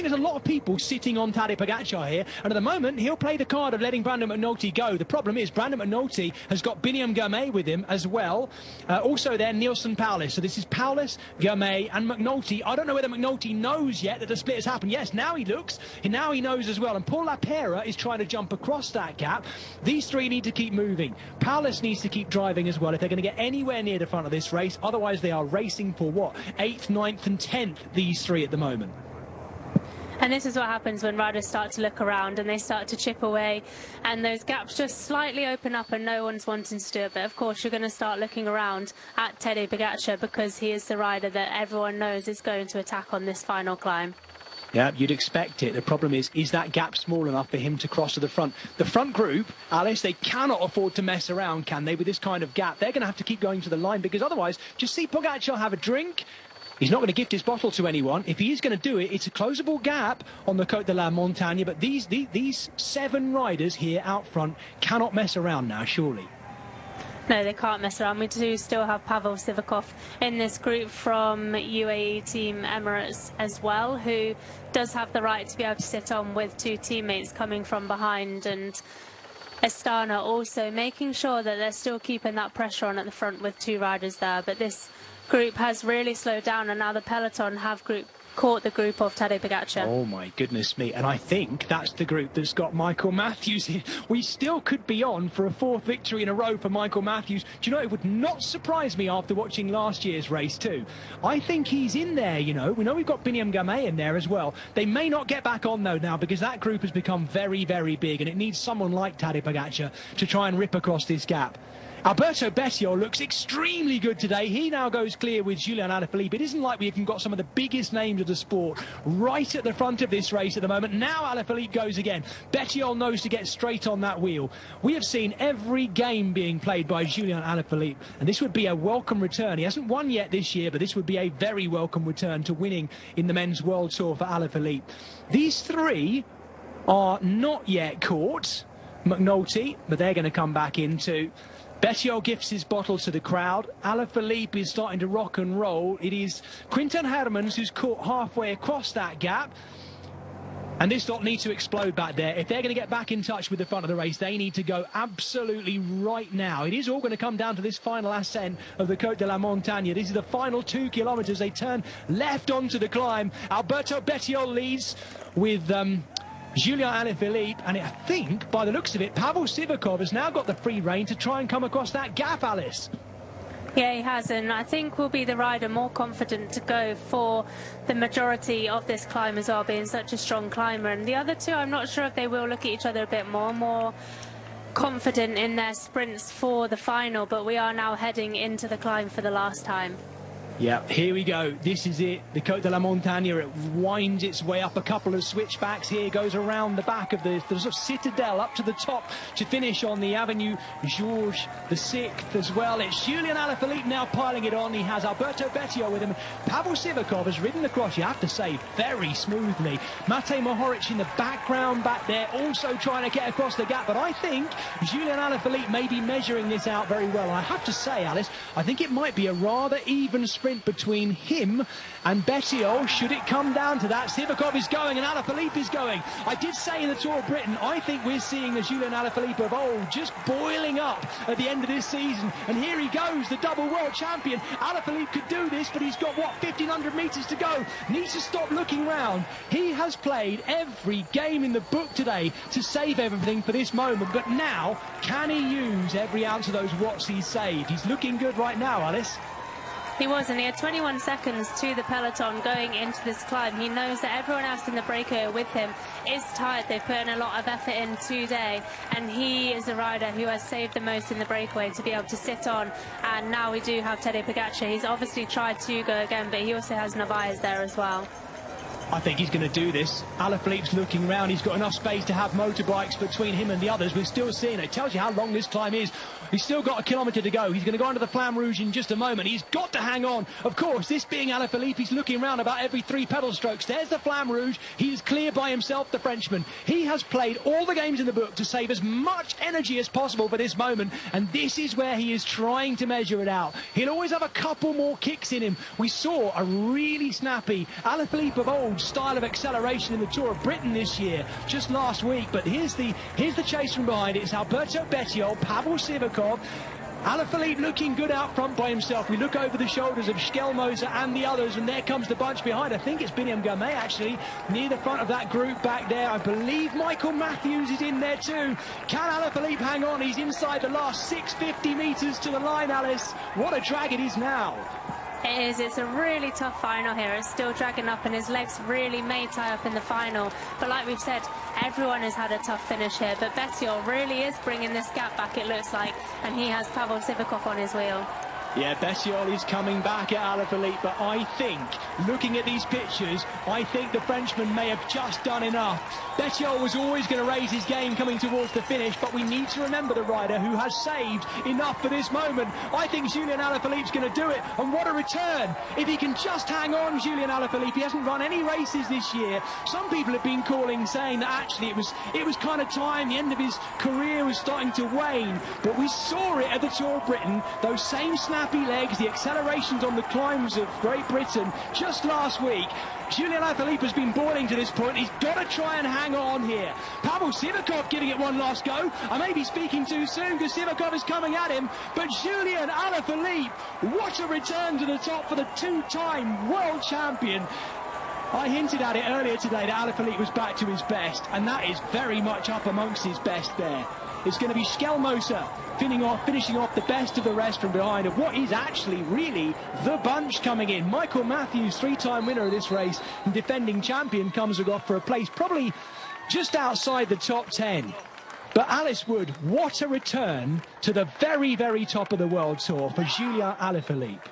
think there's a lot of people sitting on Tadej Pogacar here, and at the moment he'll play the card of letting Brandon McNulty go. The problem is Brandon McNulty has got Biniam Girmay with him as well. Also there, Nielsen Paulus. So this is Paulus, Girmay and McNulty. I don't know whether McNulty knows yet that the split has happened. Yes, now he looks, and now he knows as well. And Paul Lapera is trying to jump across that gap. These three need to keep moving. Paulus needs to keep driving as well if they're going to get anywhere near the front of this race. Otherwise they are racing for what? 8th, 9th and 10th, these three at the moment. And this is what happens when riders start to look around and they start to chip away and those gaps just slightly open up and no one's wanting to do it. But of course you're going to start looking around at Tadej Pogacar because he is the rider that everyone knows is going to attack on this final climb. Yeah, you'd expect it. The problem is that gap small enough for him to cross to the front? The front group, Alice, they cannot afford to mess around, can they, with this kind of gap? They're going to have to keep going to the line because otherwise, just see Pogacar have a drink. He's not going to gift his bottle to anyone. If he is going to do it, it's a closable gap on the Côte de la Montagne. But these 7 riders here out front cannot mess around now, surely. No, they can't mess around. We do still have Pavel Sivakov in this group from UAE Team Emirates as well, who does have the right to be able to sit on with 2 teammates coming from behind. And Astana also making sure that they're still keeping that pressure on at the front with 2 riders there. But this group has really slowed down, and now the peloton have caught the group of Tadej Pogacar. Oh my goodness me, and I think that's the group that's got Michael Matthews in. We still could be on for a 4th victory in a row for Michael Matthews. Do you know, it would not surprise me after watching last year's race too. I think he's in there, you know. We know we've got Biniam Girmay in there as well. They may not get back on though now because that group has become very, very big and it needs someone like Tadej Pogacar to try and rip across this gap. Alberto Bettiol looks extremely good today. He now goes clear with Julian Alaphilippe. It isn't like we've even got some of the biggest names of the sport right at the front of this race at the moment. Now Alaphilippe goes again. Bettiol knows to get straight on that wheel. We have seen every game being played by Julian Alaphilippe, and this would be a welcome return. He hasn't won yet this year, but this would be a very welcome return to winning in the Men's World Tour for Alaphilippe. These 3 are not yet caught. McNulty, but they're going to come back into. Bettiol gifts his bottle to the crowd. Alaphilippe is starting to rock and roll. It is Quinten Hermans who's caught halfway across that gap. And this lot needs to explode back there. If they're going to get back in touch with the front of the race, they need to go absolutely right now. It is all going to come down to this final ascent of the Côte de la Montagne. This is the final 2 kilometres. They turn left onto the climb. Alberto Bettiol leads with Julian Alaphilippe, and I think, by the looks of it, Pavel Sivakov has now got the free rein to try and come across that gap, Alice. Yeah, he has, and I think will be the rider more confident to go for the majority of this climb as well, being such a strong climber. And the other 2, I'm not sure if they will look at each other a bit more confident in their sprints for the final, but we are now heading into the climb for the last time. Yeah, here we go. This is it. The Côte de la Montagne. It winds its way up a couple of switchbacks here, goes around the back of the sort of citadel up to the top to finish on the Avenue Georges VI as well. It's Julian Alaphilippe now piling it on. He has Alberto Bettiol with him. Pavel Sivakov has ridden across, you have to say, very smoothly. Matej Mohoric in the background back there, also trying to get across the gap. But I think Julian Alaphilippe may be measuring this out very well. And I have to say, Alice, I think it might be a rather even sprint between him and Bettiol, should it come down to that. Sivakov is going and Alaphilippe is going. I did say in the Tour of Britain, I think we're seeing the Julian Alaphilippe of old just boiling up at the end of this season, and here he goes, the double world champion. Alaphilippe could do this, but he's got, what, 1,500 metres to go. Needs to stop looking round. He has played every game in the book today to save everything for this moment, but now, can he use every ounce of those watts he's saved? He's looking good right now, Alice. He was, and he had 21 seconds to the peloton going into this climb. He knows that everyone else in the breakaway with him is tired. They've put in a lot of effort in today, and he is a rider who has saved the most in the breakaway to be able to sit on. And now we do have Tadej Pogacar. He's obviously tried to go again, but he also has Narvaez there as well. I think he's going to do this. Alaphilippe's looking round. He's got enough space to have motorbikes between him and the others. We're still seeing it. It tells you how long this climb is. He's still got a kilometre to go. He's going to go under the Flamme Rouge in just a moment. He's got to hang on. Of course, this being Alaphilippe, he's looking round about every 3 pedal strokes. There's the Flamme Rouge. He is clear by himself, the Frenchman. He has played all the games in the book to save as much energy as possible for this moment, and this is where he is trying to measure it out. He'll always have a couple more kicks in him. We saw a really snappy Alaphilippe of old style of acceleration in the Tour of Britain this year, just last week. But here's the chase from behind. It's Alberto Bettiol, Pavel Sivakov. Alaphilippe looking good out front by himself. We look over the shoulders of Schelmoser and the others, and there comes the bunch behind. I think it's Biniam Gamay, actually, near the front of that group back there. I believe Michael Matthews is in there too. Can Alaphilippe hang on? He's inside the last 650 metres to the line, Alice. What a drag it is now. It is. It's a really tough final here. It's still dragging up, and his legs really may tie up in the final. But like we've said, everyone has had a tough finish here. But Bettiol really is bringing this gap back, it looks like. And he has Pavel Sivakov on his wheel. Yeah, Bettiol is coming back at Alaphilippe, but I think, looking at these pictures, I think the Frenchman may have just done enough. Bettiol was always going to raise his game coming towards the finish, but we need to remember the rider who has saved enough for this moment. I think Julian Alaphilippe's going to do it, and what a return. If he can just hang on, Julian Alaphilippe, he hasn't run any races this year. Some people have been calling, saying that actually it was kind of time, the end of his career was starting to wane, but we saw it at the Tour of Britain, those same snappy legs, the accelerations on the climbs of Great Britain just last week. Julian Alaphilippe has been boiling to this point. He's got to try and hang on here. Pavel Sivakov giving it one last go. I may be speaking too soon because Sivakov is coming at him, but Julian Alaphilippe, what a return to the top for the two-time world champion. I hinted at it earlier today that Alaphilippe was back to his best, and that is very much up amongst his best there. It's going to be Schelmoser finishing off the best of the rest from behind of what is actually really the bunch coming in. Michael Matthews, three-time winner of this race and defending champion, comes off for a place probably just outside the top 10. But Alice Wood, what a return to the very, very top of the World Tour for Julian Alaphilippe.